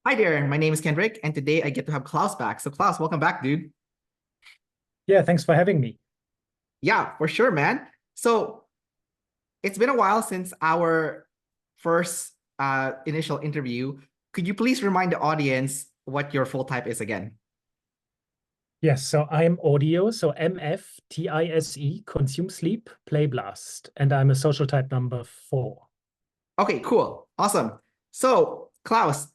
Hi there, my name is Kendrick, and today I get to have Klaus back. So Klaus, welcome back, dude. Yeah, thanks for having me. Yeah, for sure, man. So it's been a while since our first initial interview. Could you please remind the audience what your full type is again? Yes, so I'm audio, so MFTISE, consume sleep, play blast, and I'm a social type number 4. Okay, cool. Awesome. So, Klaus,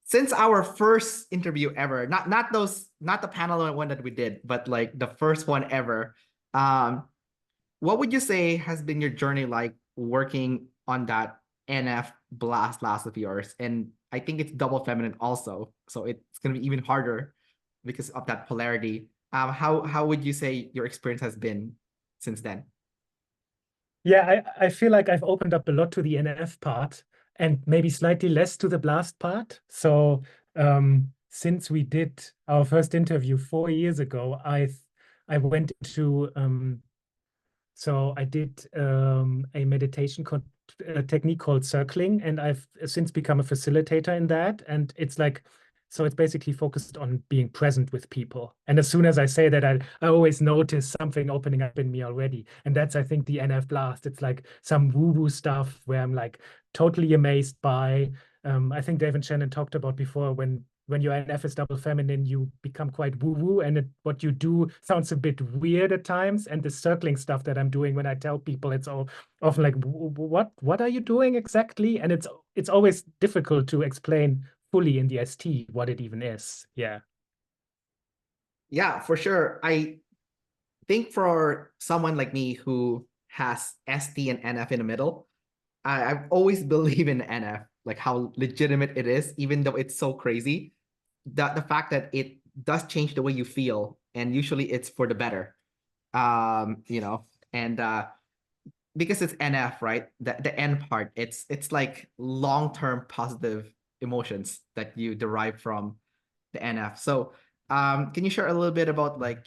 since our first interview ever, not the panel one that we did, but like the first one ever, um, what would you say has been your journey like working on that NF blast of yours? And I think it's double feminine also, so it's gonna be even harder because of that polarity. How would you say your experience has been since then? Yeah, I feel like I've opened up a lot to the NF part and maybe slightly less to the blast part. So since we did our first interview 4 years ago, I went to so I did a meditation technique called circling, and I've since become a facilitator in that. And it's like, so it's basically focused on being present with people. And as soon as I say that, I always notice something opening up in me already. And that's, I think, the NF blast. It's like some woo-woo stuff where I'm like totally amazed by. I think Dave and Shannon talked about before when your NF is double feminine, you become quite woo-woo, and what you do sounds a bit weird at times. And the circling stuff that I'm doing when I tell people, it's all often like, what are you doing exactly? And it's always difficult to explain fully in the ST what it even is. Yeah. Yeah, for sure. I think for someone like me who has ST and NF in the middle, I've always believed in NF, like how legitimate it is, even though it's so crazy. The fact that it does change the way you feel, and usually it's for the better. You know, and because it's NF, right? The N part, it's like long-term positive emotions that you derive from the NF. So, can you share a little bit about like,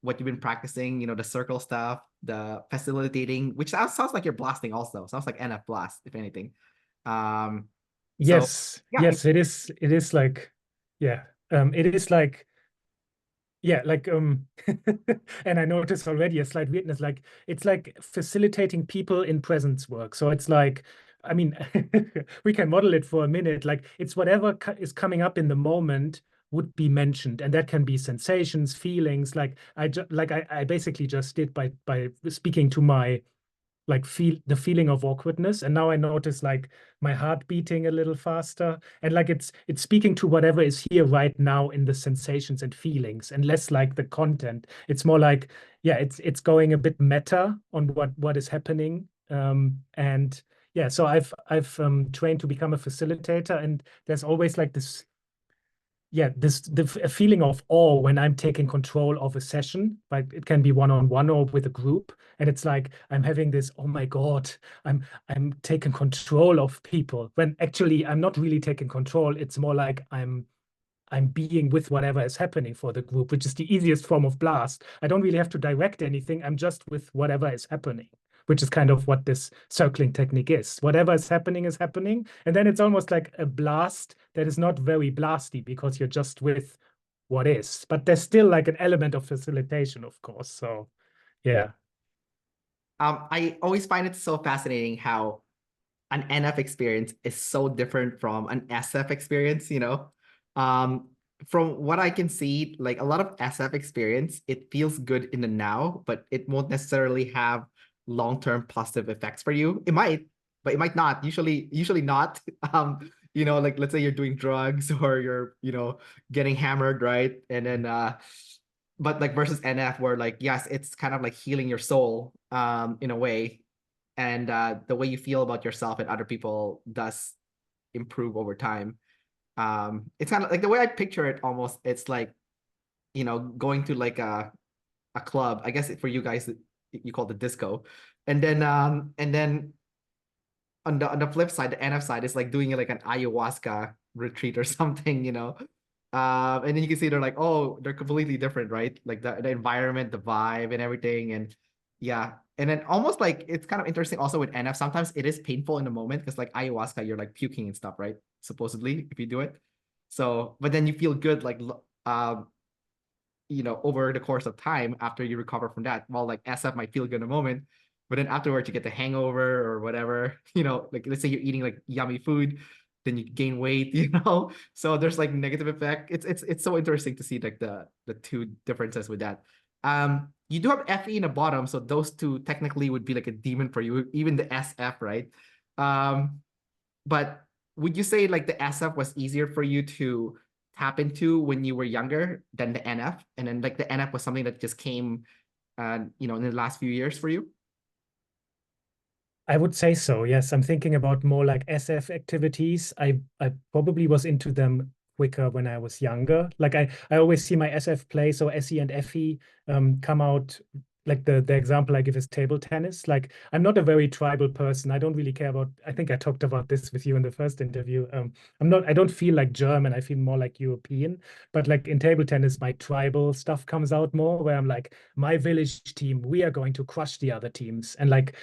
what you've been practicing, the circle stuff, the facilitating, which sounds like you're blasting also. Sounds like NF blast, if anything. Um, so Yes. yeah, Yes, it is like, yeah. It is like, yeah, like and I noticed already a slight weirdness, like it's like facilitating people in presence work. So it's like, I mean, we can model it for a minute. Like it's whatever is coming up in the moment would be mentioned, and that can be sensations, feelings. Like I basically just did by speaking to my like feel the feeling of awkwardness, and now I notice like my heart beating a little faster, and like it's speaking to whatever is here right now in the sensations and feelings, and less like the content. It's more like, yeah, it's going a bit meta on what is happening. And yeah, so I've trained to become a facilitator, and there's always like this, yeah, this a feeling of awe when I'm taking control of a session. Like it can be one-on-one or with a group, and it's like I'm having this, oh my God, I'm taking control of people, when actually I'm not really taking control. It's more like I'm being with whatever is happening for the group, which is the easiest form of blast. I don't really have to direct anything. I'm just with whatever is happening, which is kind of what this circling technique is. Whatever is happening. And then it's almost like a blast that is not very blasty because you're just with what is. But there's still like an element of facilitation, of course. So, yeah. I always find it so fascinating how an NF experience is so different from an SF experience, Um, from what I can see, like a lot of SF experience, it feels good in the now, but it won't necessarily have long-term positive effects for you. It might, but it might not. Usually not. Like let's say you're doing drugs or you're, getting hammered, right? And then but like versus NF where like yes, it's kind of like healing your soul in a way, and the way you feel about yourself and other people does improve over time. It's kind of like the way I picture it almost, it's like, going to like a club. I guess for you guys you call it disco. And then on the flip side, the NF side is like doing like an ayahuasca retreat or something, and then you can see they're like, oh, they're completely different, right? Like the environment, the vibe, and everything. And yeah. And then almost like it's kind of interesting also with NF. Sometimes it is painful in the moment because like ayahuasca, you're like puking and stuff, right? Supposedly, if you do it. So, but then you feel good like over the course of time after you recover from that. While like SF might feel good in a moment, but then afterwards you get the hangover or whatever, like let's say you're eating like yummy food, then you gain weight, So there's like negative effect. It's so interesting to see like the two differences with that. You do have FE in the bottom, so those two technically would be like a demon for you, even the SF, right? Um, but would you say like the SF was easier for you to tap into when you were younger than the NF? And then like the NF was something that just came, in the last few years for you? I would say so, yes. I'm thinking about more like SF activities. I probably was into them quicker when I was younger. Like I always see my SF play, so SE and FE come out. Like the example I give is table tennis. Like I'm not a very tribal person. I don't really care about, I think I talked about this with you in the first interview. I don't feel like German. I feel more like European. But like in table tennis, my tribal stuff comes out more where I'm like, my village team, we are going to crush the other teams. And like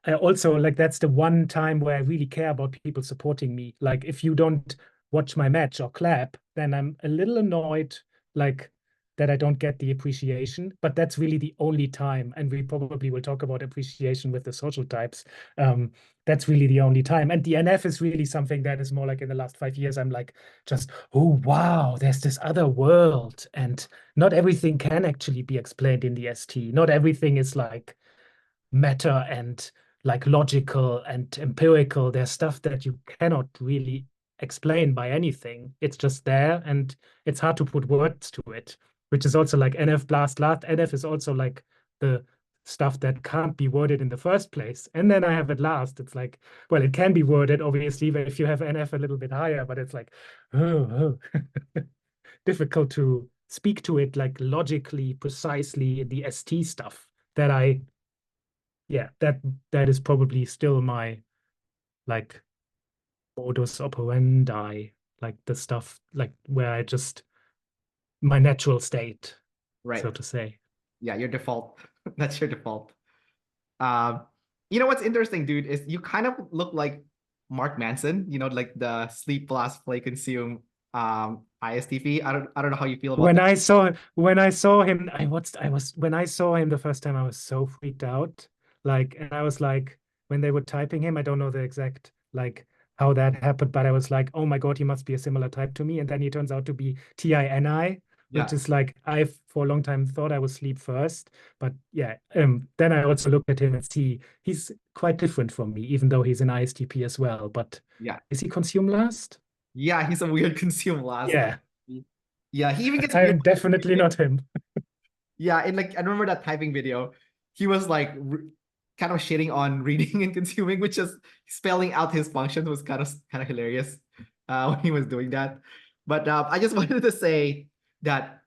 I also like that's the one time where I really care about people supporting me. Like if you don't watch my match or clap, then I'm a little annoyed, like that I don't get the appreciation. But that's really the only time, and we probably will talk about appreciation with the social types. That's really the only time. And the NF is really something that is more like in the last 5 years, I'm like just, oh wow, there's this other world. And not everything can actually be explained in the ST. Not everything is like matter and like logical and empirical. There's stuff that you cannot really explain by anything. It's just there and it's hard to put words to it, which is also like NF blast last. NF is also like the stuff that can't be worded in the first place. And then I have at last, it's like, well, it can be worded, obviously, but if you have NF a little bit higher, but it's like, oh, oh. difficult to speak to it like logically, precisely in the ST stuff that I yeah, that is probably still my like modus operandi, like the stuff like where I just my natural state, so Right. to say. Yeah, your default. That's your default. Um, what's interesting, dude, is you kind of look like Mark Manson, like the sleep, blast, play, consume, ISTP. I don't know how you feel about that. When I saw him, I was when I saw him the first time, I was so freaked out. Like, and I was like, when they were typing him, I don't know the exact like how that happened, but I was like, oh my God, he must be a similar type to me. And then he turns out to be Tini, which Yeah, is like I've for a long time thought I was sleep first. But yeah, then I also look at him and see he's quite different from me, even though he's an ISTP as well. But yeah. is he consume last? Yeah, he's a weird consume last. Yeah, Yeah, he even gets weird. I'm definitely not him. Yeah, and like I remember that typing video. He was like kind of shitting on reading and consuming, which is spelling out his functions was kind of hilarious when he was doing that. But I just wanted to say that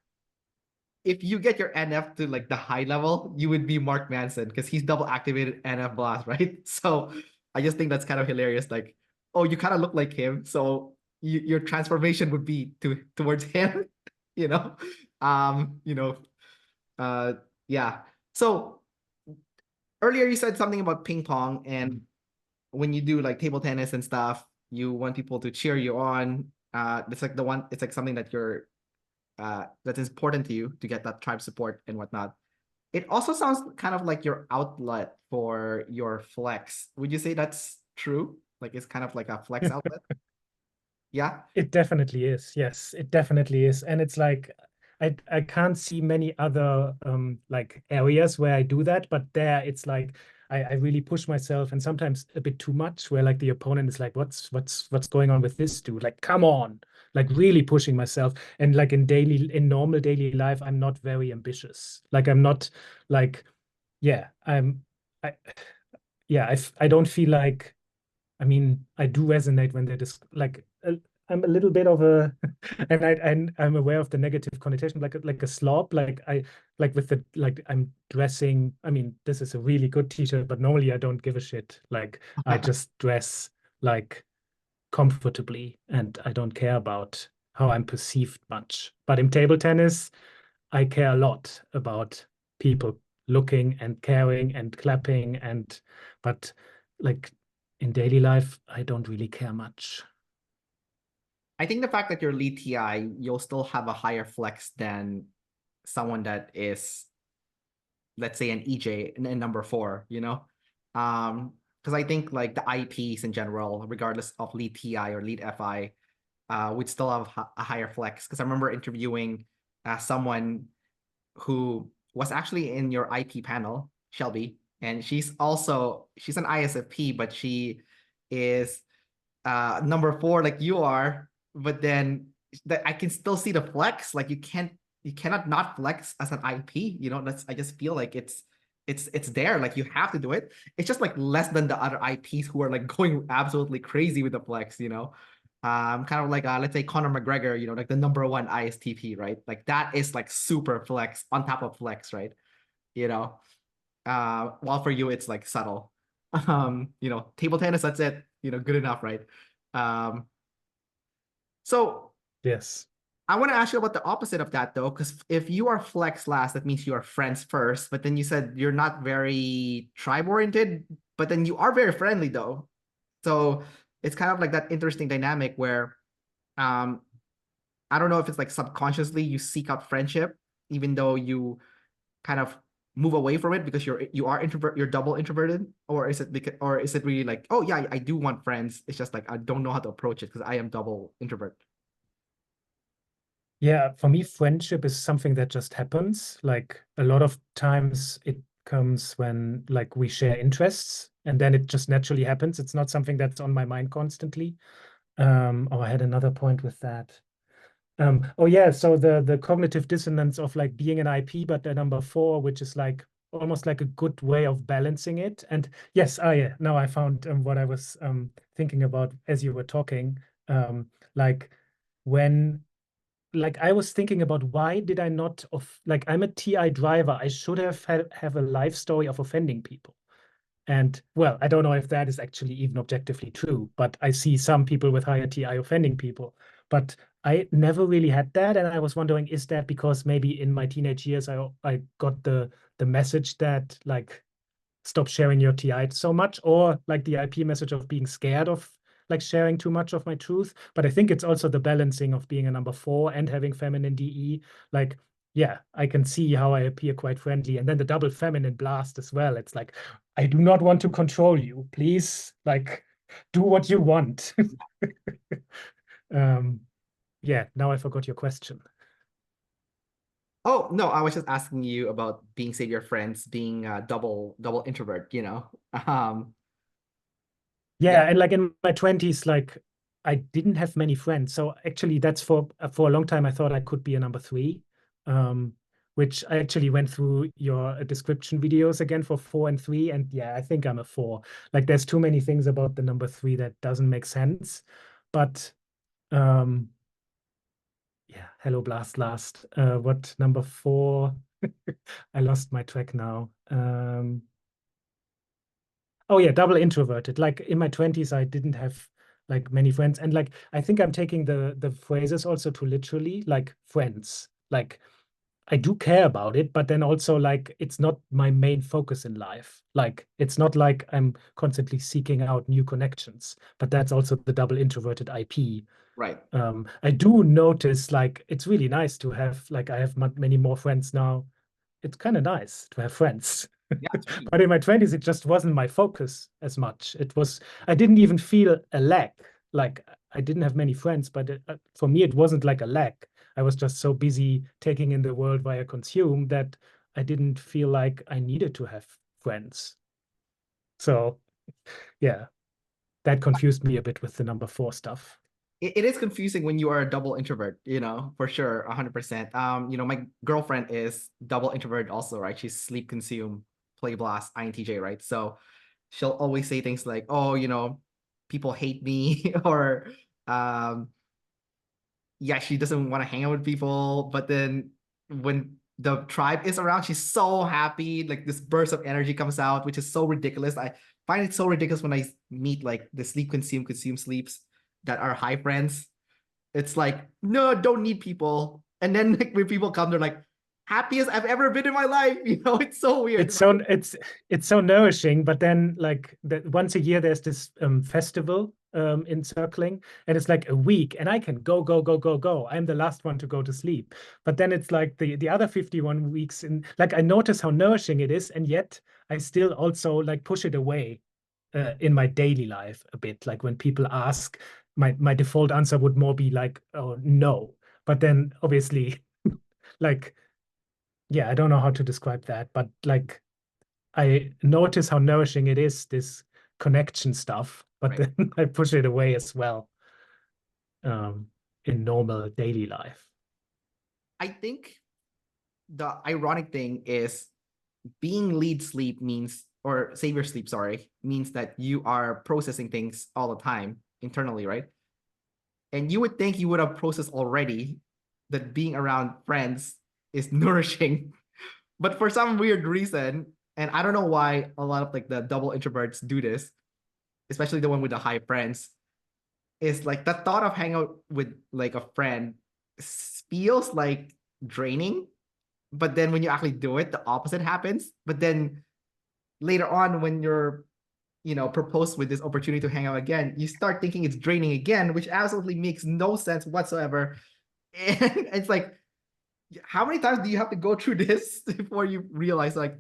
if you get your NF to like the high level, you would be Mark Manson because he's double activated NF blast, right? So I just think that's kind of hilarious. Like, oh, you kind of look like him, so your transformation would be towards him, you know. Um, you know, uh, yeah. So earlier you said something about ping pong, and when you do like table tennis and stuff, you want people to cheer you on. It's like it's like something that that is important to you to get that tribe support and whatnot. It also sounds kind of like your outlet for your flex. Would you say that's true? Like it's kind of like a flex outlet? Yeah. It definitely is. Yes, it definitely is. And it's like I can't see many other like areas where I do that, but there it's like I really push myself and sometimes a bit too much where like the opponent is like, what's going on with this dude? Like, come on. Like really pushing myself. And like in normal daily life, I'm not very ambitious. Like I'm not like, yeah, I I don't feel like I mean, I do resonate when they just like I'm a little bit of a and I'm aware of the negative connotation, like a slob. Like I like with the like I'm dressing. I mean, this is a really good t-shirt, but normally I don't give a shit. Like I just dress like comfortably, and I don't care about how I'm perceived much. But in table tennis, I care a lot about people looking and caring and clapping but like in daily life, I don't really care much. I think the fact that you're lead TI, you'll still have a higher flex than someone that is, let's say, an EJ and number four, you know? Because I think like the IPs in general, regardless of lead TI or lead FI, would still have a higher flex. Because I remember interviewing someone who was actually in your IP panel, Shelby, and she's an ISFP, but she is number four like you are, but then I can still see the flex. Like you cannot not flex as an IP. You know, I just feel like it's there. Like you have to do it. It's just like less than the other IPs who are like going absolutely crazy with the flex, you know. Kind of like let's say Conor McGregor, you know, like the number one ISTP, right? Like that is like super flex on top of flex, right? You know, while for you it's like subtle. You know, table tennis, that's it, you know, good enough, right? Um, so Yes. I want to ask you about the opposite of that though, because if you are flex last, that means you are friends first, but then you said you're not very tribe oriented, but then you are very friendly though. So it's kind of like that interesting dynamic where um I don't know if it's like subconsciously you seek out friendship, even though you kind of move away from it because you are introvert, you're double introverted, or is it because, or is it really like, oh yeah, I do want friends, it's just like I don't know how to approach it because I am double introvert. Yeah, for me, friendship is something that just happens. Like a lot of times it comes when like we share interests and then it just naturally happens. It's not something that's on my mind constantly. Oh, I had another point with that. Oh yeah, so the cognitive dissonance of like being an IP, but the number four, which is like almost like a good way of balancing it. And yes, yeah, now I found what I was thinking about as you were talking. Like when like I was thinking about why did I not of like I'm a TI driver. I should have a life story of offending people. And well, I don't know if that is actually even objectively true, but I see some people with higher TI offending people. But I never really had that. And I was wondering, is that because maybe in my teenage years I got the message that like stop sharing your TI so much, or like the IP message of being scared of like sharing too much of my truth. But I think it's also the balancing of being a number four and having feminine DE. Like, yeah, I can see how I appear quite friendly. And then the double feminine blast as well. It's like, I do not want to control you. Please, like, do what you want. um, yeah, now I forgot your question. Oh no, I was just asking you about being, say, your friends being double introvert, you know. um yeah. Yeah, and like in my 20s, like I didn't have many friends. So actually that's for a long time I thought I could be a number three. Um, which I actually went through your description videos again for four and three. And yeah, I think I'm a four. Like there's too many things about the number three that doesn't make sense. But um yeah, hello blast last. What number four? I lost my track now. Oh yeah, double introverted. Like in my 20s, I didn't have like many friends. And like I think I'm taking the phrases also too literally, like friends. Like I do care about it, but then also like it's not my main focus in life. Like it's not like I'm constantly seeking out new connections, but that's also the double introverted IP. Right. I do notice like it's really nice to have like I have many more friends now. It's kind of nice to have friends. Yeah, it's really But in my 20s, it just wasn't my focus as much. It was, I didn't even feel a lack. Like I didn't have many friends, but for me, it wasn't like a lack. I was just so busy taking in the world via consume that I didn't feel like I needed to have friends. So yeah, that confused me a bit with the number four stuff. it is confusing when you are a double introvert, you know, for sure, 100%. You know, my girlfriend is double introvert also, right? She's sleep consume, play blast, INTJ, right? So she'll always say things like, oh, you know, people hate me, or um, yeah, she doesn't want to hang out with people. But then when the tribe is around, she's so happy. Like this burst of energy comes out, which is so ridiculous. I find it so ridiculous when I meet like the sleep consume sleeps that are high friends. It's like, no, don't need people. And then like when people come, they're like, happiest I've ever been in my life. It's so weird, It's right? so it's so nourishing, but then like once a year there's this festival in circling, and it's like a week, and I can go. I'm the last one to go to sleep. But then it's like the other 51 weeks, and like I notice how nourishing it is, and yet I still also like push it away in my daily life a bit. Like when people ask, my default answer would more be like, oh no. But then obviously, like yeah, I don't know how to describe that, but like I notice how nourishing it is, this connection stuff, but Right. then I push it away as well um, in normal daily life. I think the ironic thing is being lead sleep means, or savior sleep, sorry, means that you are processing things all the time internally, right? And you would think you would have processed already that being around friends is nourishing. But for some weird reason, and I don't know why a lot of like the double introverts do this, especially the one with the high friends, is like the thought of hanging out with like a friend feels like draining. But then when you actually do it, the opposite happens. But then later on, when you're proposed with this opportunity to hang out again, you start thinking it's draining again, which absolutely makes no sense whatsoever. And it's like, how many times do you have to go through this before you realize like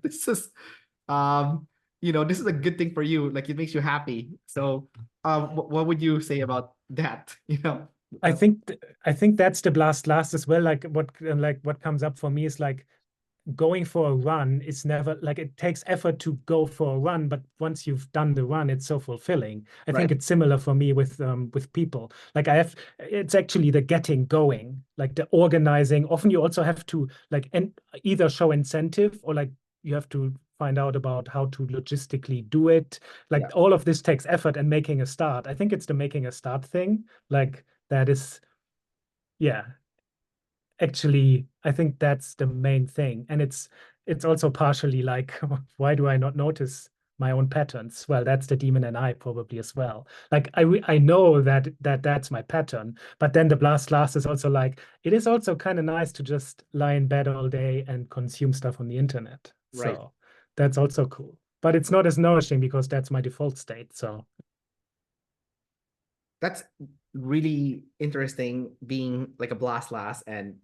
um this is a good thing for you, like it makes you happy. So what would you say about that? I Uh, think I think that's the blast last as well. Like what comes up for me is like going for a run is never like it takes effort to go for a run, but once you've done the run, it's so fulfilling. I think right. it's similar for me with people. Like it's actually the getting going, like the organizing. Often you also have to like either show incentive or like you have to find out about how to logistically do it. Like Yeah. all of this takes effort and making a start. I think it's the making a start thing. Like that is, yeah, actually I think that's the main thing, and it's also partially like why do I not notice my own patterns? Well, that's the demon and I probably as well. Like I know that's my pattern, but then the blast last is also like it is also kind of nice to just lie in bed all day and consume stuff on the internet. Right. So that's also cool, but it's not as nourishing because that's my default state. So That's really interesting, being like a blast last, and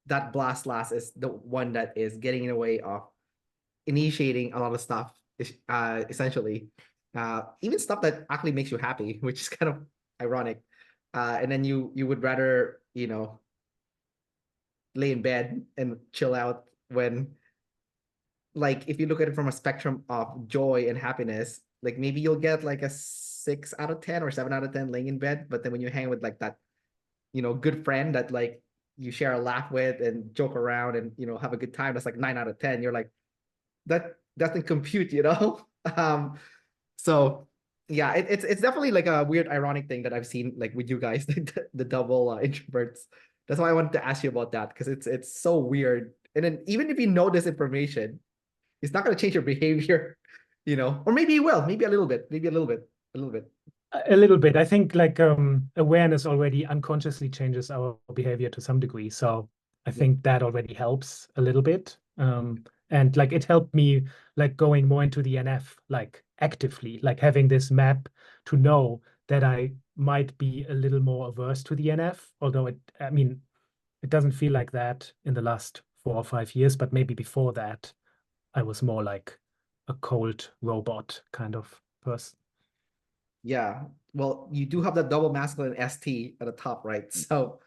that blast last is the one that is getting in the way of initiating a lot of stuff, essentially, even stuff that actually makes you happy, which is kind of ironic. And then you would rather lay in bed and chill out when, like, if you look at it from a spectrum of joy and happiness, like maybe you'll get like a 6 out of 10 or 7 out of 10 laying in bed. But then when you hang with like that, good friend that like you share a laugh with and joke around and have a good time, that's like 9 out of 10. You're like, that doesn't compute. So yeah, it's definitely like a weird ironic thing that I've seen like with you guys, the double introverts. That's why I wanted to ask you about that, because it's so weird. And then even if you know this information, it's not going to change your behavior, or maybe it will, maybe a little bit, a little bit. a little bit. I think like awareness already unconsciously changes our behavior to some degree. So I Yeah. think that already helps a little bit. And like it helped me like going more into the NF, like actively, like having this map to know that I might be a little more averse to the NF, although I mean, it doesn't feel like that in the last 4 or 5 years, but maybe before that, I was more like a cold robot kind of person. Yeah. Well, you do have that double masculine ST at the top, right? So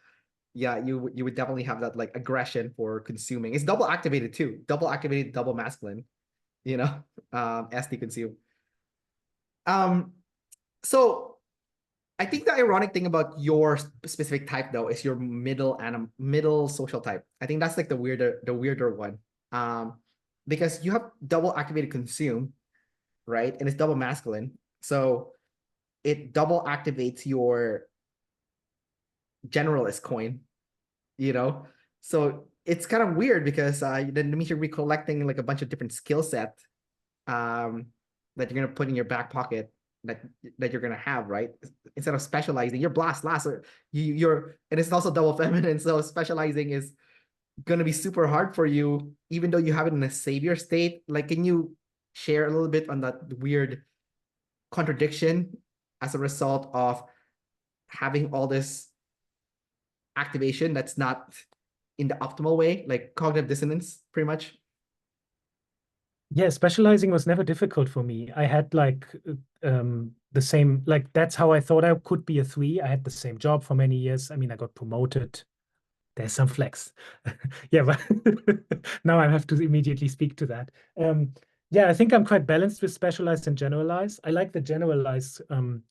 yeah, you would definitely have that like aggression for consuming. It's double activated too. Double activated, double masculine, you know, ST consume. Um, so I think the ironic thing about your specific type though is your middle social type. I think that's like the weirder one. Because you have double activated consume, right? And it's double masculine. So it double activates your generalist coin, you know? So it's kind of weird because then it means you're recollecting like a bunch of different skill set um, that you're gonna put in your back pocket that you're gonna have, right? Instead of specializing, you're blast last, or you're, and it's also double feminine. So specializing is gonna be super hard for you, even though you have it in a savior state. Like, can you share a little bit on that weird contradiction as a result of having all this activation that's not in the optimal way, like cognitive dissonance, pretty much? Yeah, specializing was never difficult for me. I had like the same, like that's how I thought I could be a three. I had the same job for many years. I mean, I got promoted. There's some flex. Yeah, but now I have to immediately speak to that. Yeah, I think I'm quite balanced with specialized and generalized. I like the generalized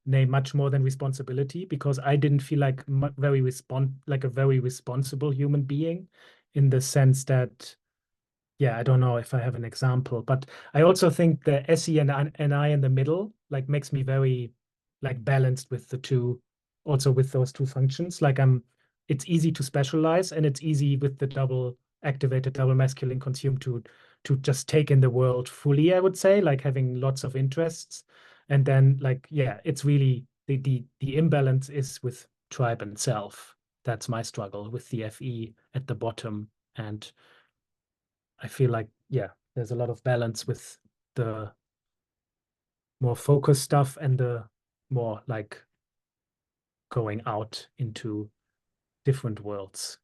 name much more than responsibility because I didn't feel like like a very responsible human being in the sense that, yeah, I don't know if I have an example, but I also think the SE and I in the middle like makes me very like balanced with the two, also with those two functions. Like it's easy to specialize and it's easy with the double activated double masculine consume to just take in the world fully, I would say, like having lots of interests. And then like, yeah, it's really the imbalance is with tribe and self. That's my struggle with the FE at the bottom. And I feel like, yeah, there's a lot of balance with the more focused stuff and the more like going out into different worlds.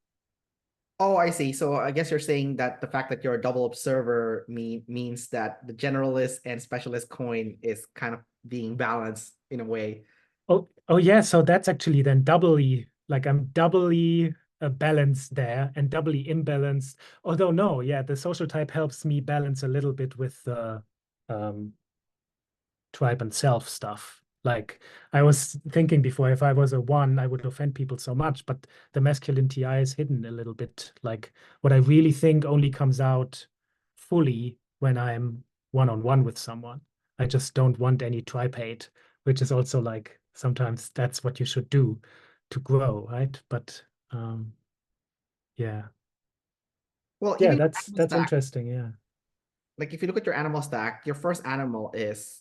Oh, I see. So I guess you're saying that the fact that you're a double observer means that the generalist and specialist coin is kind of being balanced in a way. Oh yeah, so that's actually then doubly like I'm doubly balanced there and doubly imbalanced. Although no, yeah, the social type helps me balance a little bit with the um tribe and self stuff. Like I was thinking before, if I was a one, I would offend people so much, but the masculine TI is hidden a little bit. Like what I really think only comes out fully when I'm one on one with someone. I just don't want any tribe hate, which is also like sometimes that's what you should do to grow, right? But yeah. Well, Yeah, even your animal that's stack, interesting. Yeah. like if you look at your animal stack, your first animal is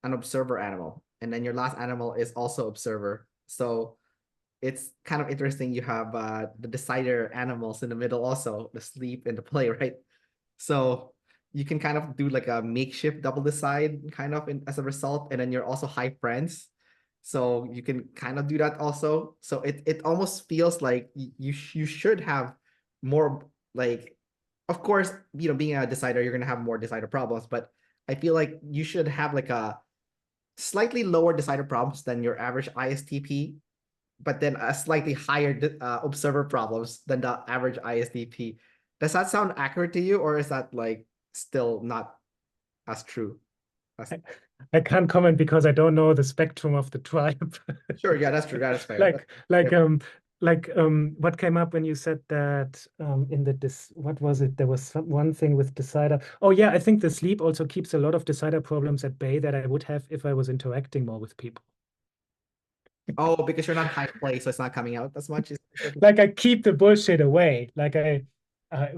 an observer animal, and then your last animal is also observer. So it's kind of interesting. You have the decider animals in the middle, also the sleep and the play, right? So you can kind of do like a makeshift double decide kind of as a result, and then you're also high friends. So you can kind of do that also. So it almost feels like you should have more, like, of course, being a decider, you're gonna have more decider problems, but I feel like you should have like a slightly lower decider problems than your average ISTP, but then a slightly higher observer problems than the average ISTP. Does that sound accurate to you, or is that like still not as true? As... I, I can't comment because I don't know the spectrum of the tribe. Sure, yeah, that's true. That is fair. like like um what came up when you said that in the this what was it? There was one thing with decider. Oh yeah, I think the sleep also keeps a lot of decider problems at bay that I would have if I was interacting more with people. Oh, because you're not high play, so it's not coming out as much. Like I keep the bullshit away. Like I, I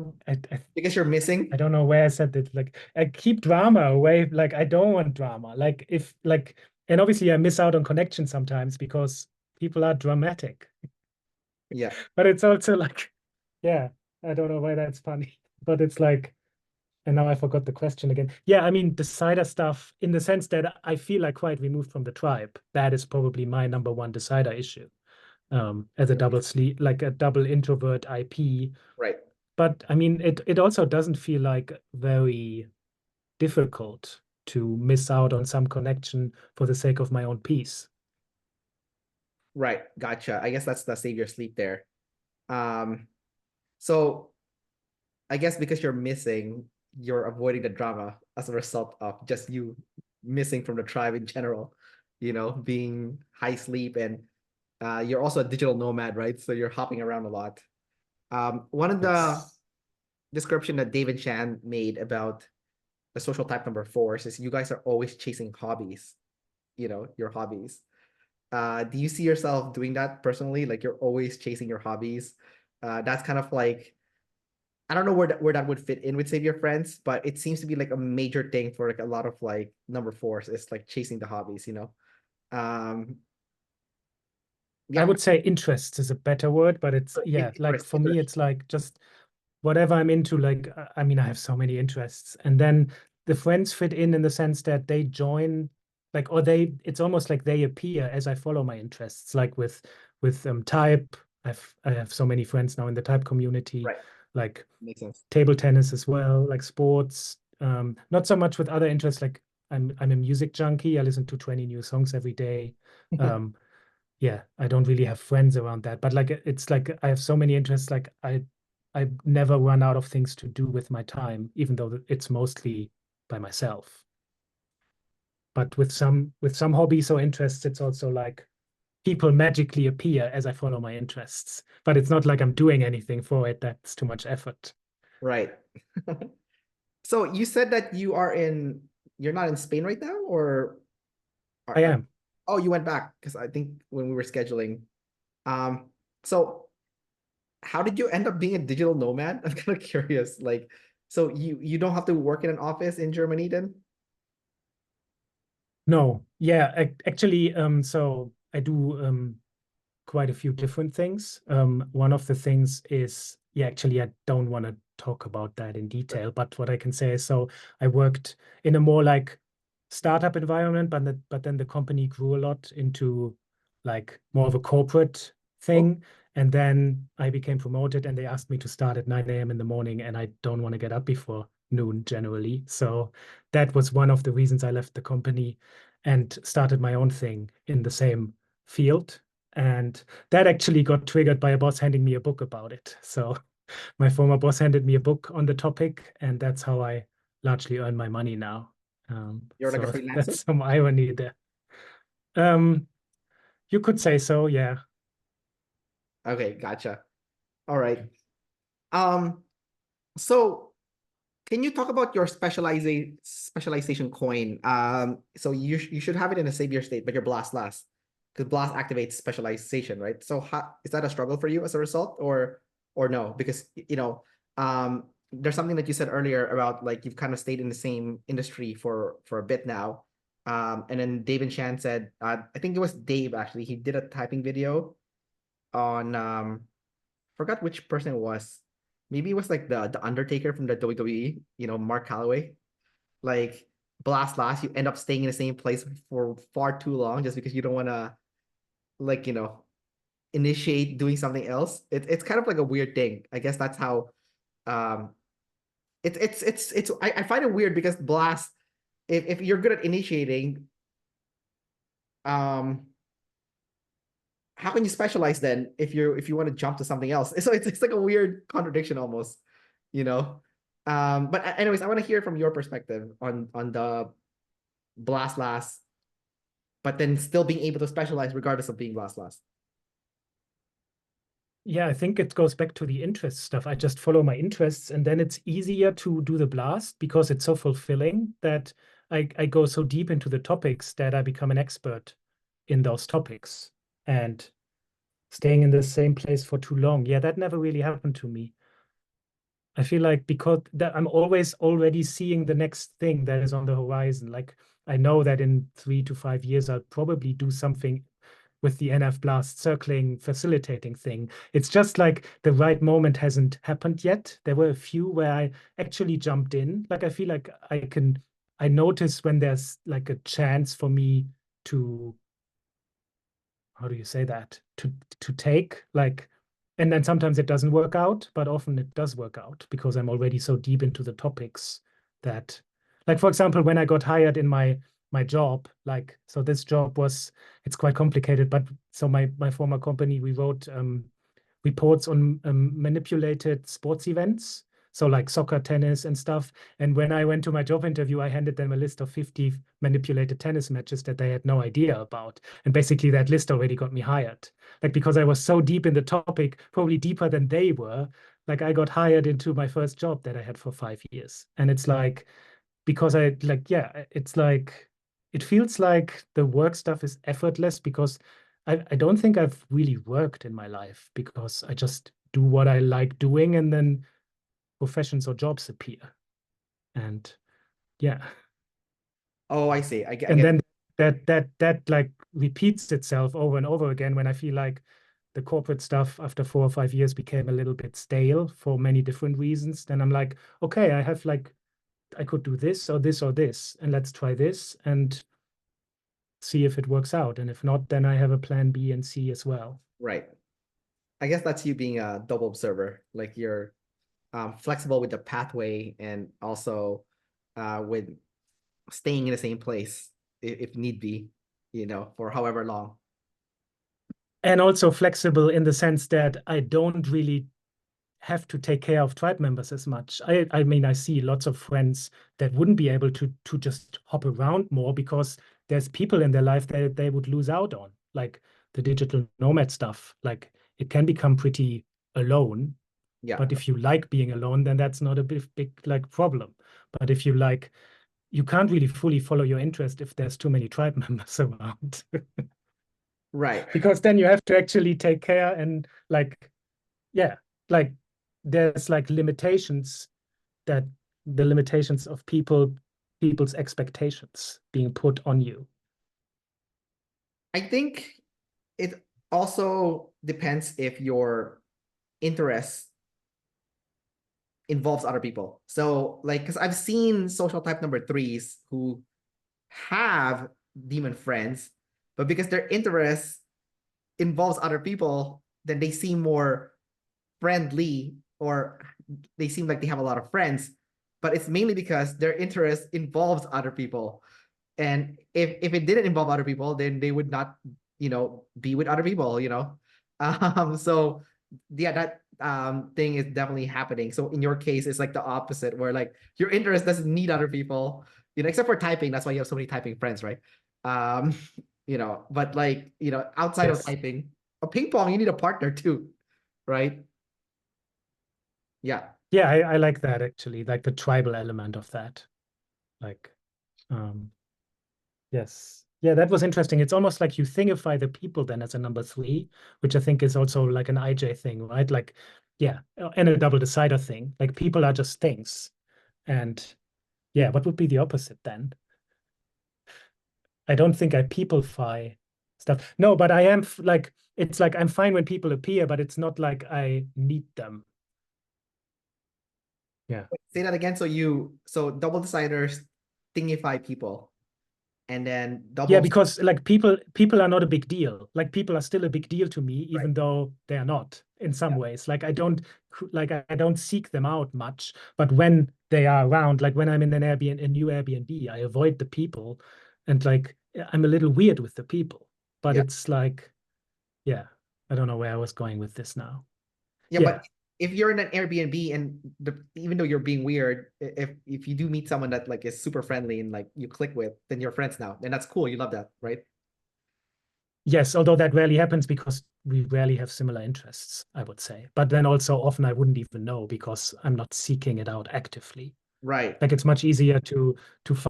Because you're I missing. don't know where I said it. Like I keep drama away. Like I don't want drama. Like if like and obviously I miss out on connection sometimes because people are dramatic. Yeah. But it's also like, yeah, I don't know why that's funny. But it's like, and now I forgot the question again. Yeah, I mean decider stuff in the sense that I feel like quite removed from the tribe. That is probably my number one decider issue. As a double sleep, like a double introvert IP. Right. But I mean, it also doesn't feel like very difficult to miss out on some connection for the sake of my own peace. Right. Gotcha. I guess that's the savior sleep there. Um, so I guess because you're missing, you're avoiding the drama as a result of just you missing from the tribe in general, being high sleep, and you're also a digital nomad, right? So you're hopping around a lot. One of the Yes. description that David Chan made about the social type number four is you guys are always chasing hobbies, your hobbies. Do you see yourself doing that personally? Like you're always chasing your hobbies. That's kind of like, I don't know where that would fit in with Save Your Friends, but it seems to be like a major thing for like a lot of like number fours is like chasing the hobbies. Um, I Yeah, would say interests is a better word, but it's, yeah, like interest, for me, interest. it's like just whatever I'm into. Like, I mean, I have so many interests. And then the friends fit in the sense that they join, like, or it's almost like they appear as I follow my interests. Like with type, I have so many friends now in the type community, Right. like Makes sense. table tennis as well, like sports. Not so much with other interests. Like I'm a music junkie. I listen to 20 new songs every day. Um, yeah, I don't really have friends around that, but like it's like I have so many interests. Like I never run out of things to do with my time, even though it's mostly by myself. But with some hobbies or interests, it's also like people magically appear as I follow my interests. But it's not like I'm doing anything for it. That's too much effort. Right. So you said that you're not in Spain right now, or I are am. oh, you went back because I think when we were scheduling. Um, so how did you end up being a digital nomad? I'm kind of curious. Like, so you don't have to work in an office in Germany then? No, yeah, actually, so I do quite a few different things. One of the things is, yeah, actually, I don't want to talk about that in detail, but what I can say is, so I worked in a more like startup environment, but then the company grew a lot into like more of a corporate Oh, thing. And then I became promoted and they asked me to start at 9 a.m. in the morning, and I don't want to get up before noon generally. So that was one of the reasons I left the company and started my own thing in the same field. And that actually got triggered by a boss handing me a book about it. So my former boss handed me a book on the topic, and that's how I largely earn my money now. you're like a So freelancer? that's some irony there. Um, you could say so, yeah. Okay, gotcha. All right. Um, so can you talk about your specialization coin? So you should have it in a savior state, but your blast last, because blast activates specialization, right? So is that a struggle for you as a result, or no? Because there's something that you said earlier about like you've kind of stayed in the same industry for a bit now. And then Dave and Shan said, I think it was Dave actually. He did a typing video on forgot which person it was. Maybe it was like the Undertaker from the WWE, Mark Calloway. Like blast last, you end up staying in the same place for far too long just because you don't want to like initiate doing something else. It's kind of like a weird thing. I guess that's how um it's I find it weird because blast if you're good at initiating um how can you specialize then if you want to jump to something else? So it's like a weird contradiction almost, you know. But anyways, I want to hear from your perspective on the blast last, but then still being able to specialize regardless of being blast last. Yeah, I think it goes back to the interest stuff. I just follow my interests, and then it's easier to do the blast because it's so fulfilling that I go so deep into the topics that I become an expert in those topics. And staying in the same place for too long, yeah, that never really happened to me. I feel like because that I'm always already seeing the next thing that is on the horizon. Like I know that in 3 to 5 years, I'll probably do something with the NF Blast circling facilitating thing. It's just like the right moment hasn't happened yet. There were a few where I actually jumped in. Like I feel like I notice when there's like a chance for me to, how do you say that? To take like, and then sometimes it doesn't work out, but often it does work out because I'm already so deep into the topics that, like for example, when I got hired in my job, like so this job was, it's quite complicated, but so my former company, we wrote reports on manipulated sports events. So like soccer, tennis, and stuff. And when I went to my job interview, I handed them a list of 50 manipulated tennis matches that they had no idea about. And basically that list already got me hired. Like because I was so deep in the topic, probably deeper than they were, like I got hired into my first job that I had for 5 years. And it's like, because I like, yeah, it's like, it feels like the work stuff is effortless because I don't think I've really worked in my life because I just do what I like doing and then professions or jobs appear. And yeah. Oh, I see. I And get then it. that like repeats itself over and over again when I feel like the corporate stuff after 4 or 5 years became a little bit stale for many different reasons. Then I'm like, okay, I have like, I could do this or this or this, and let's try this and see if it works out. And if not, then I have a plan B and C as well. Right. I guess that's you being a double observer. Like you're flexible with the pathway and also with staying in the same place if need be, for however long. And also flexible in the sense that I don't really have to take care of tribe members as much. I mean, I see lots of friends that wouldn't be able to just hop around more because there's people in their life that they would lose out on, like the digital nomad stuff. Like it can become pretty alone. Yeah. But if you like being alone, then that's not a big like problem. But if you like, you can't really fully follow your interest if there's too many tribe members around. Right. Because then you have to actually take care and like, yeah, like there's like limitations that the limitations of people's expectations being put on you. I think it also depends if your interest involves other people. So like, because I've seen social type number threes who have demon friends, but because their interest involves other people, then they seem more friendly, or they seem like they have a lot of friends, but it's mainly because their interest involves other people. And if it didn't involve other people, then they would not, be with other people. So yeah, that thing is definitely happening. So in your case, it's like the opposite, where like your interest doesn't need other people, except for typing. That's why you have so many typing friends, right? Um, but like, outside of Yes. typing, a ping pong, you need a partner too, right? Yeah. Yeah, I like that actually, like the tribal element of that. Like, um, yes. Yeah, that was interesting. It's almost like you thingify the people then as a number three, which I think is also like an IJ thing, right? Like, yeah, and a double decider thing. Like people are just things. And yeah, what would be the opposite then? I don't think I peopleify stuff. No, but I am like, it's like I'm fine when people appear, but it's not like I need them. Yeah. Say that again. So double deciders thingify people, and then Yeah, double. because like people are not a big deal. Like people are still a big deal to me, Right. even though they are not in some Yeah. ways. Like I don't seek them out much, but when they are around, like when I'm in a new Airbnb, I avoid the people, and like I'm a little weird with the people. But Yeah. it's like, yeah, I don't know where I was going with this now. Yeah. Yeah. But if you're in an Airbnb and even though you're being weird, if you do meet someone that like is super friendly and like you click with, then you're friends now, and that's cool. You love that, right? Yes, although that rarely happens because we rarely have similar interests, I would say. But then also often I wouldn't even know because I'm not seeking it out actively. Right. Like it's much easier to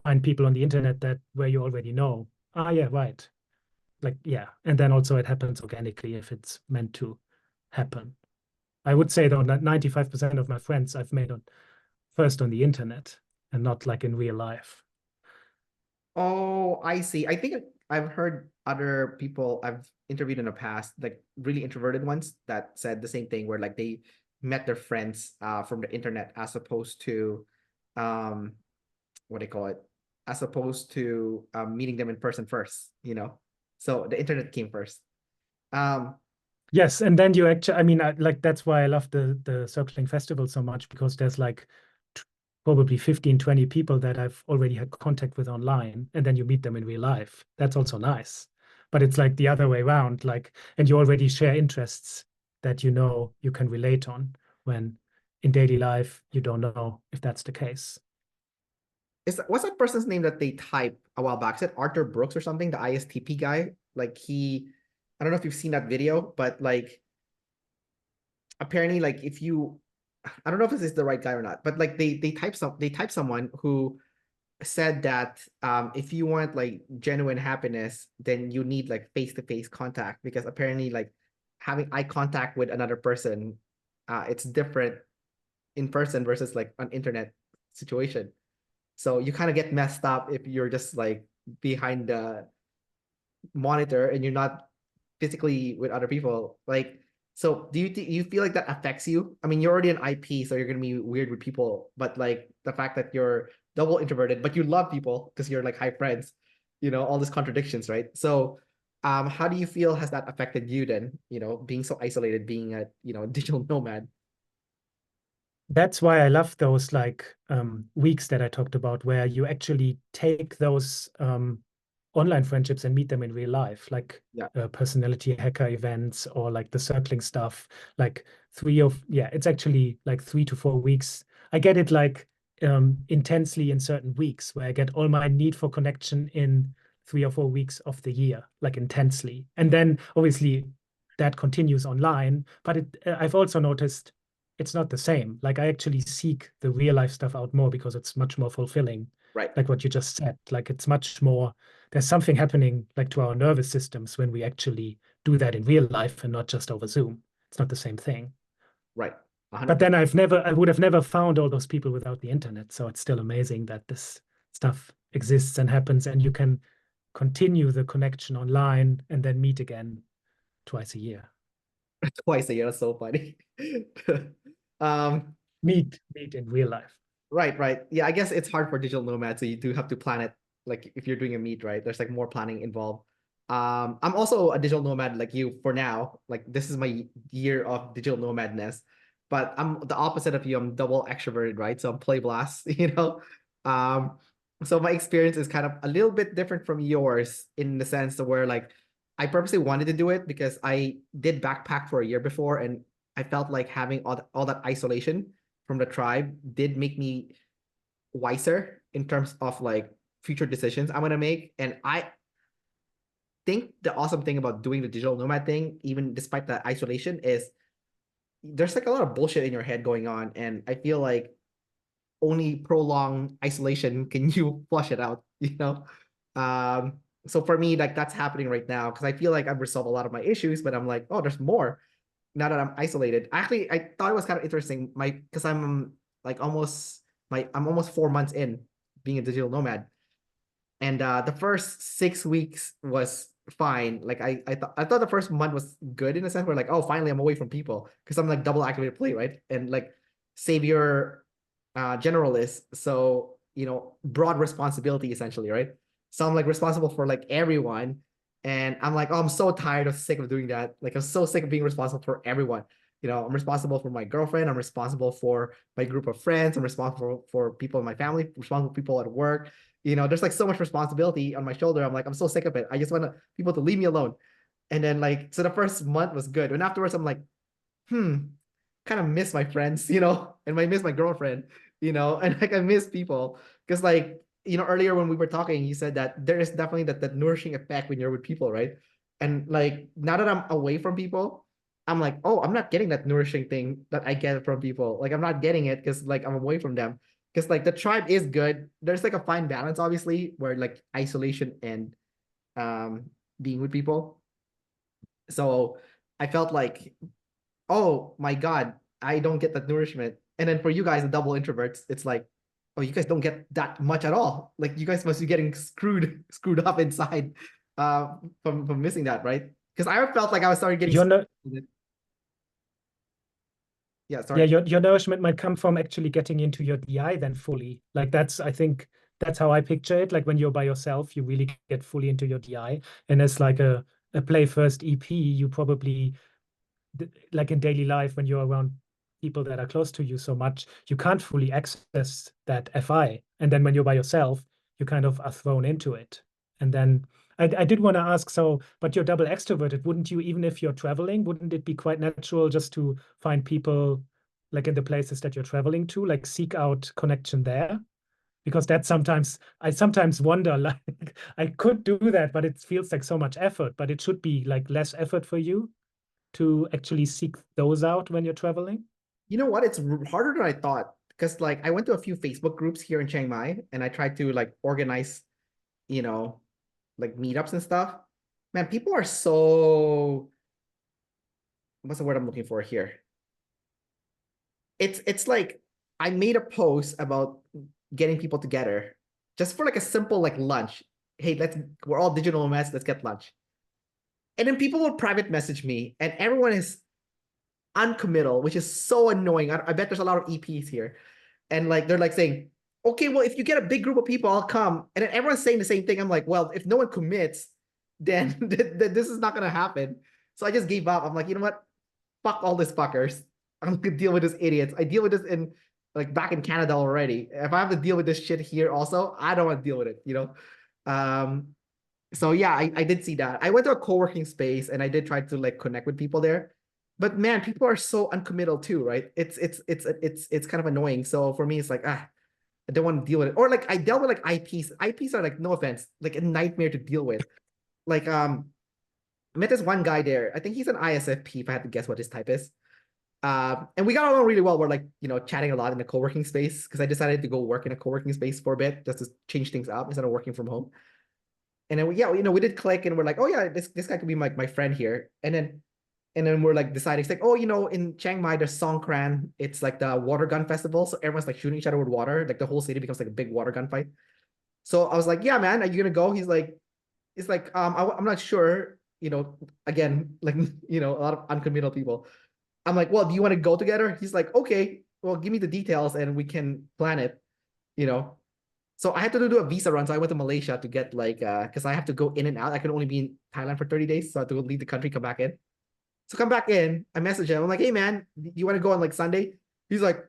find people on the internet that where you already know. Ah, yeah, right. Like, yeah. And then also it happens organically if it's meant to happen. I would say though that 95% of my friends I've made on first on the internet and not like in real life. Oh, I see. I think I've heard other people I've interviewed in the past, like really introverted ones, that said the same thing, where like they met their friends from the internet as opposed to um what do you call it? As opposed to meeting them in person first. So the internet came first. Um, Yes, and then you actually, I mean, like that's why I love the circling festival so much because there's like probably 15, 20 people that I've already had contact with online, and then you meet them in real life. That's also nice. But it's like the other way around, like, and you already share interests that you know you can relate on when in daily life you don't know if that's the case. what's that person's name that they type a while back? Is it Arthur Brooks or something? The ISTP guy? Like I don't know if you've seen that video, but like apparently like if you I don't know if this is the right guy or not, but like they type someone who said that if you want like genuine happiness, then you need like face-to-face contact, because apparently like having eye contact with another person, it's different in person versus like an internet situation. So you kind of get messed up if you're just like behind monitor and you're not physically with other people, like, so do you feel like that affects you? I mean, you're already an IP, so you're gonna be weird with people, but like the fact that you're double introverted, but you love people because you're like high friends, all these contradictions, right? So how do you feel has that affected you then, being so isolated, being a, digital nomad? That's why I love those like weeks that I talked about, where you actually take those online friendships and meet them in real life, like Yeah. personality hacker events or like the circling stuff. Like yeah, it's actually like 3 to 4 weeks. I get it like intensely in certain weeks, where I get all my need for connection in 3 or 4 weeks of the year, like intensely. And then obviously that continues online. But I've also noticed it's not the same. Like I actually seek the real life stuff out more because it's much more fulfilling. Right. Like what you just said, like it's much more, there's something happening like to our nervous systems when we actually do that in real life and not just over Zoom. It's not the same thing. Right. But 100%. then I would have never found all those people without the internet. So it's still amazing that this stuff exists and happens and you can continue the connection online and then meet again twice a year. Twice a year. That's so funny. um Meet in real life. Right, right. Yeah, I guess it's hard for digital nomads, so you do have to plan it. Like if you're doing a meet, right? There's like more planning involved. I'm also a digital nomad like you for now. Like this is my year of digital nomadness, but I'm the opposite of you. I'm double extroverted, right? So I'm play blast, Um, so my experience is kind of a little bit different from yours in the sense of where like I purposely wanted to do it because I did backpack for a year before, and I felt like having all that isolation from the tribe did make me wiser in terms of like future decisions I'm gonna make. And I think the awesome thing about doing the digital nomad thing, even despite the isolation, is there's like a lot of bullshit in your head going on. And I feel like only prolonged isolation can you flush it out, So for me, like that's happening right now because I feel like I've resolved a lot of my issues, but I'm like, oh, there's more now that I'm isolated. Actually, I thought it was kind of interesting. Because I'm almost 4 months in being a digital nomad, and the first 6 weeks was fine. Like I thought the first month was good in a sense where like, oh, finally I'm away from people because I'm like double activated play, right? And like savior generalist, so broad responsibility essentially, right? So I'm like responsible for like everyone, and I'm like, oh, I'm so tired of sick of doing that. Like I'm so sick of being responsible for everyone. I'm responsible for my girlfriend. I'm responsible for my group of friends. I'm responsible for people in my family. Responsible for people at work. There's like so much responsibility on my shoulder. I'm like, I'm so sick of it. I just want people to leave me alone. And then like, so the first month was good. And afterwards, I'm like, kind of miss my friends, and I miss my girlfriend, and like I miss people. Because like, earlier when we were talking, you said that there is definitely that nourishing effect when you're with people, right? And like now that I'm away from people, I'm like, oh, I'm not getting that nourishing thing that I get from people. Like I'm not getting it because like I'm away from them. Because like the tribe is good. There's like a fine balance, obviously, where like isolation and being with people. So I felt like, oh my God, I don't get that nourishment. And then for you guys, the double introverts, it's like, oh, you guys don't get that much at all. Like you guys must be getting screwed up inside from missing that, right? Because I felt like I was starting getting You're no, yeah, Yeah, sorry. your nourishment might come from actually getting into your DI then fully. Like I think that's how I picture it. Like when you're by yourself, you really get fully into your DI. And as like a play first EP, you probably like in daily life when you're around people that are close to you so much, you can't fully access that FI. And then when you're by yourself, you kind of are thrown into it. And then I did want to ask, so, but you're double extroverted, wouldn't you, even if you're traveling, wouldn't it be quite natural just to find people like in the places that you're traveling to, like seek out connection there? Because I sometimes wonder, like, I could do that, but it feels like so much effort, but it should be like less effort for you to actually seek those out when you're traveling? You know what? It's harder than I thought because like I went to a few Facebook groups here in Chiang Mai and I tried to like organize, you know, like meetups and stuff. Man, people are so, what's the word I'm looking for here? It's like I made a post about getting people together just for like a simple like lunch. hey, we're all digital nomads, let's get lunch. And then people will private message me, and everyone is uncommittal, which is so annoying. I bet there's a lot of EPs here. And like they're like saying, okay, well, if you get a big group of people, I'll come. And then everyone's saying the same thing. I'm like, well, if no one commits, then this is not gonna happen. So I just gave up. I'm like, you know what? Fuck all these fuckers. I'm gonna deal with these idiots. I deal with this in like back in Canada already. If I have to deal with this shit here also, I don't want to deal with it, you know? So yeah, I did see that. I went to a co-working space and I did try to like connect with people there. But man, people are so uncommittal too, right? It's kind of annoying. So for me, it's like, I don't want to deal with it. Or like I dealt with like IPs. IPs are like, no offense, like a nightmare to deal with. Like I met this one guy there. I think he's an ISFP, if I had to guess what his type is. And we got along really well. We're like, chatting a lot in the co-working space because I decided to go work in a co-working space for a bit just to change things up instead of working from home. And then we did click and we're like, oh yeah, this guy could be my friend here. And then we're like deciding, it's like, oh, in Chiang Mai, there's Songkran. It's like the water gun festival. So everyone's like shooting each other with water. Like the whole city becomes like a big water gun fight. So I was like, yeah, man, are you gonna go? He's like, I'm not sure. Again, like, a lot of uncommittal people. I'm like, well, do you want to go together? He's like, okay, well, give me the details and we can plan it, you know. So I had to do a visa run. So I went to Malaysia to get like, because I have to go in and out. I can only be in Thailand for 30 days. So I have to leave the country, come back in. So come back in. I message him. I'm like, hey man, do you want to go on like Sunday? He's like,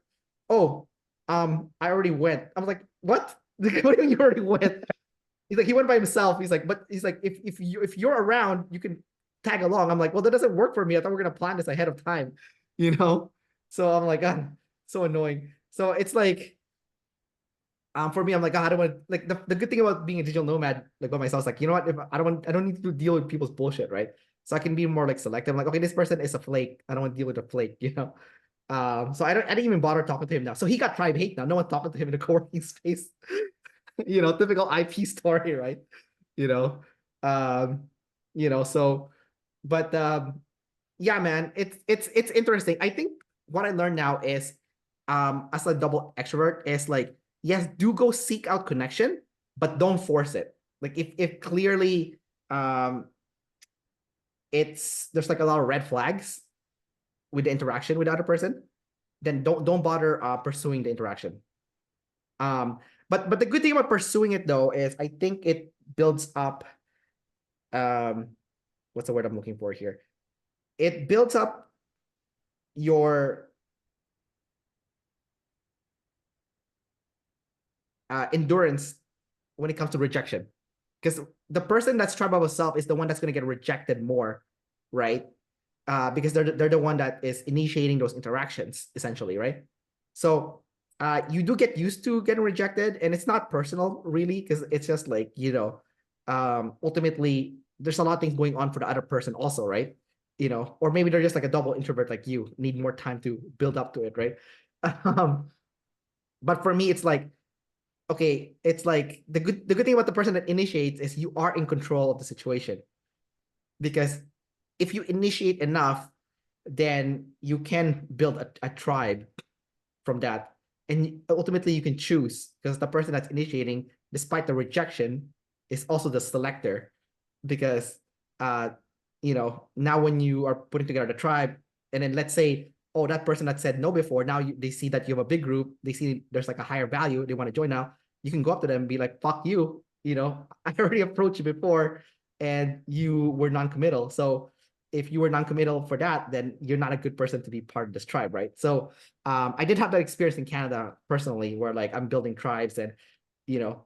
oh, I already went. I was like, what? What do you mean you already went? He's like, he went by himself. He's like, but he's like, if you're around, you can tag along. I'm like, well, that doesn't work for me. I thought we are gonna plan this ahead of time, you know? So I'm like, God, so annoying. So it's like, for me, I'm like, I don't want like the good thing about being a digital nomad, like by myself, is like, you know what? If I don't need to deal with people's bullshit, right? So I can be more like selective. I'm like, okay, this person is a flake. I don't want to deal with a flake, you know? So I didn't even bother talking to him now. So he got tribe hate now. No one's talking to him in the co-working space. Typical IP story, right? You know, um, so, but yeah, man, it's interesting. I think what I learned now is, as a double extrovert, is like, yes, do go seek out connection, but don't force it. Like if clearly, there's like a lot of red flags with the interaction with the other person, then don't bother pursuing the interaction. But the good thing about pursuing it though is I think it builds up, um what's the word I'm looking for here? It builds up your endurance when it comes to rejection. Because the person that's tried by himself is the one that's going to get rejected more, right? Because they're the one that is initiating those interactions, essentially, right? So you do get used to getting rejected, and it's not personal really, because it's just like, ultimately there's a lot of things going on for the other person also, right? Or maybe they're just like a double introvert like you, need more time to build up to it, right? um, but for me, it's like, okay, it's like the good thing about the person that initiates is you are in control of the situation, because if you initiate enough, then you can build a tribe from that. And ultimately you can choose, because the person that's initiating, despite the rejection, is also the selector. Because now when you are putting together the tribe, and then let's say, oh, that person that said no before, now they see that you have a big group, they see there's like a higher value, they want to join now, you can go up to them and be like, fuck you, I already approached you before and you were non-committal. So if you were non-committal for that, then you're not a good person to be part of this tribe, right? So I did have that experience in Canada personally, where like I'm building tribes, and you know,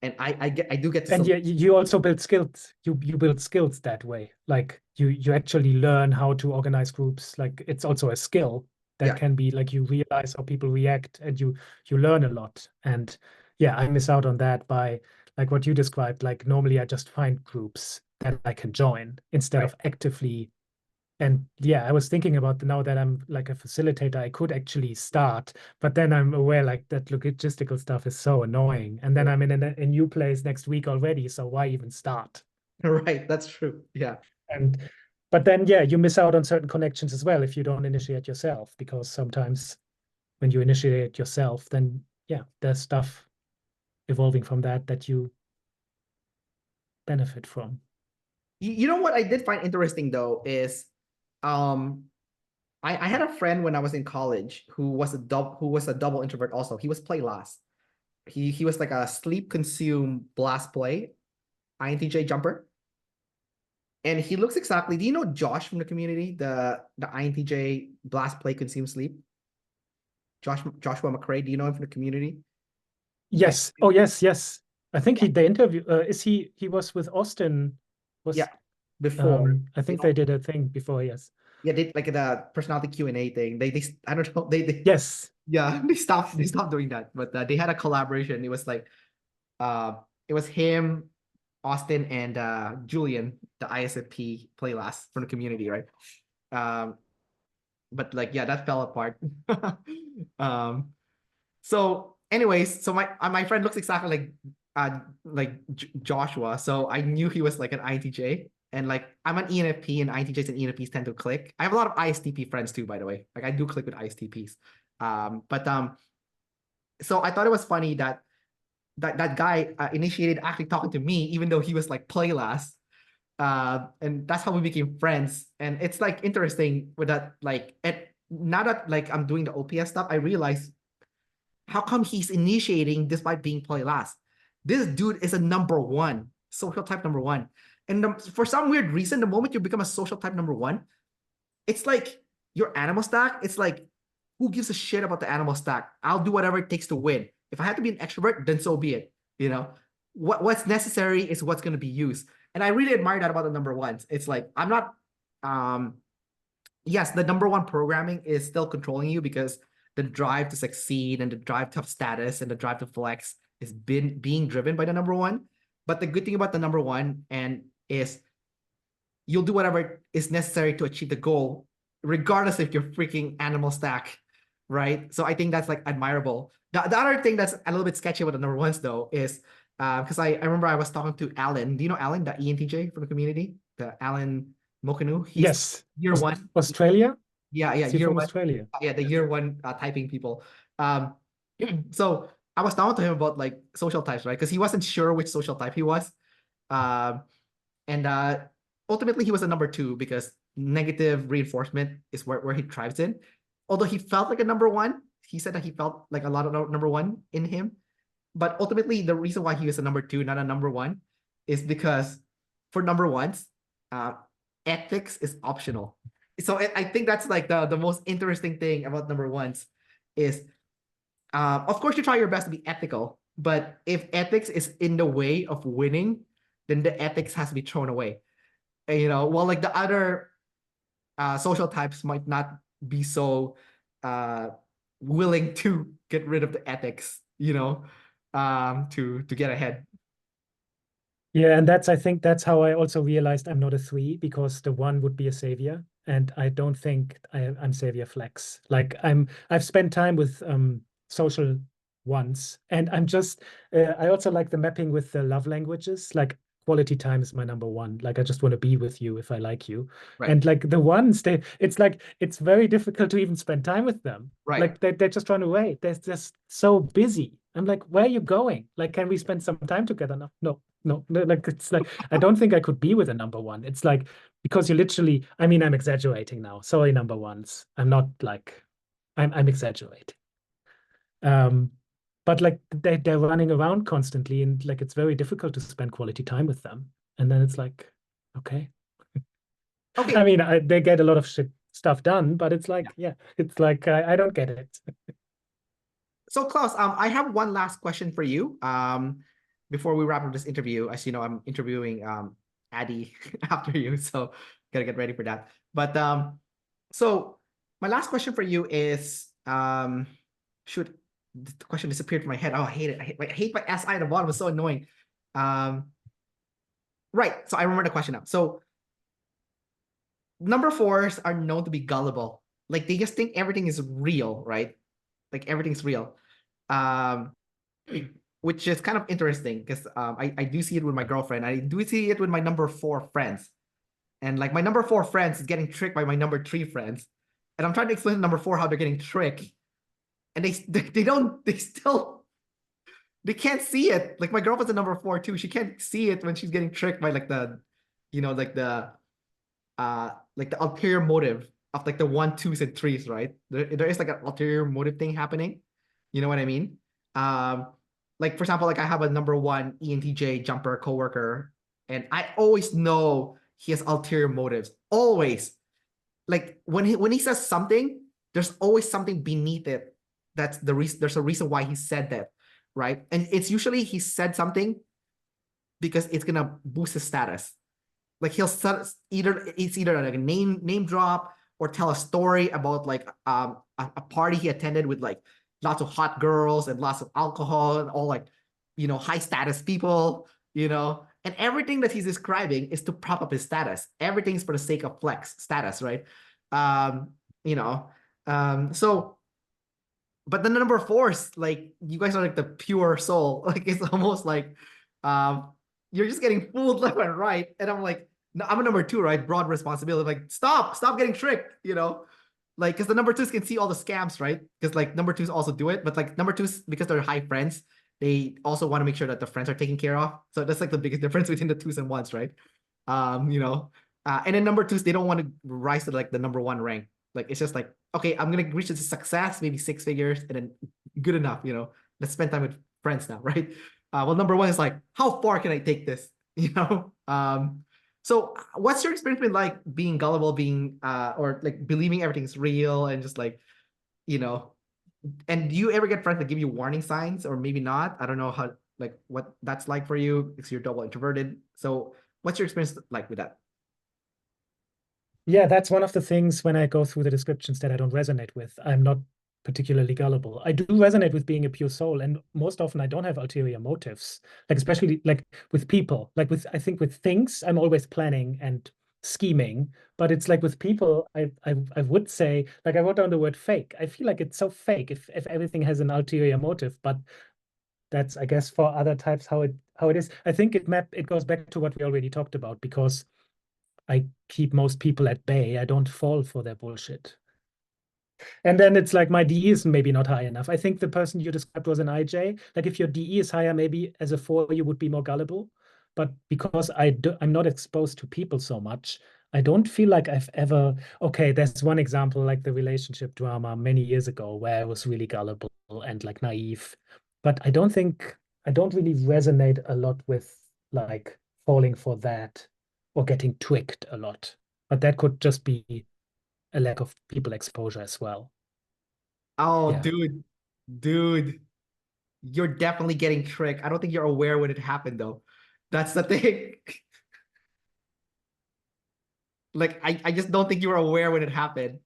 and I do get to And yeah, you also build skills. You build skills that way. Like you actually learn how to organize groups. Like it's also a skill that yeah. can be like you realize how people react, and you learn a lot. And yeah, I miss out on that by like what you described. Like normally I just find groups that I can join instead Right. of actively. And yeah, I was thinking about now that I'm like a facilitator, I could actually start, but then I'm aware like that logistical stuff is so annoying. And then Right. I'm in a new place next week already, so why even start? Right, that's true. Yeah. And but then yeah, you miss out on certain connections as well if you don't initiate yourself, because sometimes when you initiate yourself, then yeah, there's stuff evolving from that you benefit from. You know what I did find interesting though is, I had a friend when I was in college who was a double introvert also. He was play last. He was like a sleep consume blast play, INTJ jumper. And he looks exactly. Do you know Josh from the community? The INTJ blast play consume sleep. Joshua McCrae. Do you know him from the community? He's like, Yes. Oh, yes, yes. I think yeah, the interview he was with Austin yeah. was Before I they think they don't, did a thing before, yes. yeah, they like the personality Q&A thing. They I don't know. They Yes. yeah, they stopped doing that. But they had a collaboration. It was like uh it was him, Austin, and Julian, the ISFP playlist from the community, right? Um, but like yeah, that fell apart. um, so anyways, so my friend looks exactly like Joshua, so I knew he was like an INTJ. And like I'm an ENFP, and INTJs and ENFPs tend to click. I have a lot of ISTP friends too, by the way. Like I do click with ISTPs. But so I thought it was funny that that guy initiated actually talking to me, even though he was like play last. And that's how we became friends. And it's like interesting with that, like now that like I'm doing the OPS stuff, I realize how come he's initiating despite being play last. This dude is a number one, social type number one. And for some weird reason, the moment you become a social type number one, it's like your animal stack. It's like, who gives a shit about the animal stack? I'll do whatever it takes to win. If I have to be an extrovert, then so be it. You know, what's necessary is what's going to be used. And I really admire that about the number ones. It's like I'm not. Um, yes, the number one programming is still controlling you because the drive to succeed and the drive to have status and the drive to flex is being driven by the number one. But the good thing about the number one and is you'll do whatever is necessary to achieve the goal, regardless if you're freaking animal stack, right? So I think that's like admirable. The other thing that's a little bit sketchy about the number ones though is because I remember I was talking to Alan. Do you know Alan, the ENTJ from the community? The Alan Mokanu. He's Yes. year one. Australia? Yeah, yeah, Is he year from one. Australia? Yeah, the year one typing people. Um, so I was talking to him about like social types, right? Because he wasn't sure which social type he was. Um, and ultimately he was a number two because negative reinforcement is where he thrives in. Although he felt like a number one, he said that he felt like a lot of number one in him. But ultimately, the reason why he was a number two, not a number one, is because for number ones, uh, ethics is optional. So I think that's like the most interesting thing about number ones is, of course, you try your best to be ethical, but if ethics is in the way of winning, then the ethics has to be thrown away. And, you know, while like the other social types might not be so uh, willing to get rid of the ethics, you know, to get ahead. Yeah, and I think that's how I also realized I'm not a three, because the one would be a savior. And I don't think I'm savior flex. Like I've spent time with social ones, and I also like the mapping with the love languages. Like quality time is my number one. Like I just want to be with you if I like you. Right, And like the ones, it's like it's very difficult to even spend time with them. right. Like they're just run away. They're just so busy. I'm like, where are you going? Like, can we spend some time together? No, no, no, no. Like it's like I don't think I could be with a number one. It's like because you literally, I mean, I'm exaggerating now. Sorry, number ones. I'm not like I'm exaggerating. Um, but like they're running around constantly, and like it's very difficult to spend quality time with them. And then it's like, okay. I Okay. mean, they get a lot of stuff done, but it's like, yeah, it's like I don't get it. So Klaus, I have one last question for you. Before we wrap up this interview, as you know, I'm interviewing Addy after you, so gotta get ready for that. But so my last question for you is, should the question disappeared from my head? Oh, I hate it. I hate my SI at the bottom. It's so annoying. Um, right. So I remember the question now. So number fours are known to be gullible. Like they just think everything is real, right? Like everything's real. Um, which is kind of interesting because I do see it with my girlfriend. I do see it with my number four friends. And like my number four friends is getting tricked by my number three friends. And I'm trying to explain to number four how they're getting tricked. And they don't, they still, they can't see it. Like my girlfriend's a number four too. She can't see it when she's getting tricked by like the, like the ulterior motive of like the one, twos, and threes, right? There is like an ulterior motive thing happening. You know what I mean? Um, like for example, like I have a number one ENTJ jumper coworker, and I always know he has ulterior motives. Always. Like when he says something, there's always something beneath it. That's the reason. There's a reason why he said that, right? And it's usually he said something because it's gonna boost his status. Like he'll set either like a name drop or tell a story about like a party he attended with like lots of hot girls and lots of alcohol and all like high status people, and everything that he's describing is to prop up his status. Everything's for the sake of flex status, right? um you know so but the number fours, like you guys are like the pure soul. Like it's almost like um you're just getting fooled left and right. And I'm like, no, I'm a number two, right? Broad responsibility. Like, stop getting tricked, Like, because the number twos can see all the scams, right? Because like number twos also do it, but like number twos, because they're high friends, they also want to make sure that the friends are taken care of. So that's like the biggest difference between the twos and ones, right? Um, you know, and then number twos, they don't want to rise to like the number one rank. Like it's just like, okay, I'm gonna reach this success, maybe six figures, and then good enough, Let's spend time with friends now, right? Well, number one is like, how far can I take this? So what's your experience been like being gullible, being or like believing everything's real and just like, you know, and do you ever get friends that give you warning signs or maybe not? I don't know how like what that's like for you because you're double introverted. So what's your experience like with that? Yeah, that's one of the things when I go through the descriptions that I don't resonate with. I'm not particularly gullible. I do resonate with being a pure soul, and most often I don't have ulterior motives. Like especially like with people, like with I think with things, I'm always planning and scheming. But it's like with people, I would say like I wrote down the word fake. I feel like it's so fake if everything has an ulterior motive, but that's I guess for other types how it is. I think it goes back to what we already talked about because I keep most people at bay. I don't fall for their bullshit. And then it's like my DE is maybe not high enough. I think the person you described was an IJ. Like if your DE is higher, maybe as a four, you would be more gullible. But because I'm not exposed to people so much, I don't feel like I've ever. Okay, there's one example, like the relationship drama many years ago, where I was really gullible and like naive. But I don't really resonate a lot with like falling for that or getting twigged a lot. But that could just be a lack of people exposure as well. Oh, Yeah. dude, you're definitely getting tricked. I don't think you're aware when it happened though. That's the thing. Like I just don't think you were aware when it happened.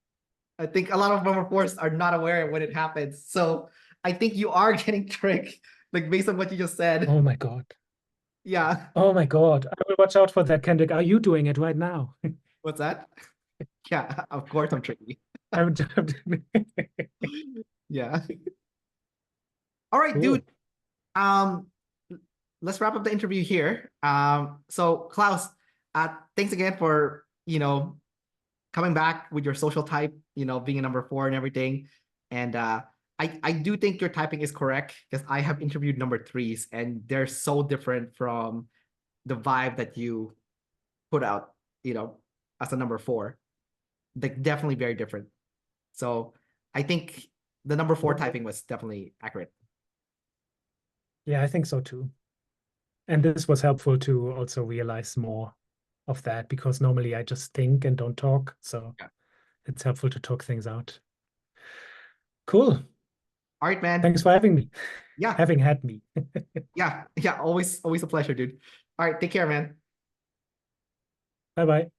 I think a lot of number fours are not aware when it happens. So I think you are getting tricked, like based on what you just said. Oh my God. Yeah. Oh my God. I will watch out for that, Kendrick. Are you doing it right now? What's that? Yeah, of course I'm tricky. I'm Yeah. All right, dude. cool. Um, let's wrap up the interview here. So Klaus, thanks again for, coming back with your social type, being a number four and everything. And I do think your typing is correct because I have interviewed number threes and they're so different from the vibe that you put out, as a number four. Like definitely very different. So I think the number four typing was definitely accurate. Yeah, I think so too. And this was helpful to also realize more of that because normally I just think and don't talk. So Yeah. it's helpful to talk things out. Cool. All right, man. Thanks for having me, Yeah. having had me. Yeah. Yeah. Always a pleasure, dude. All right. Take care, man. Bye bye.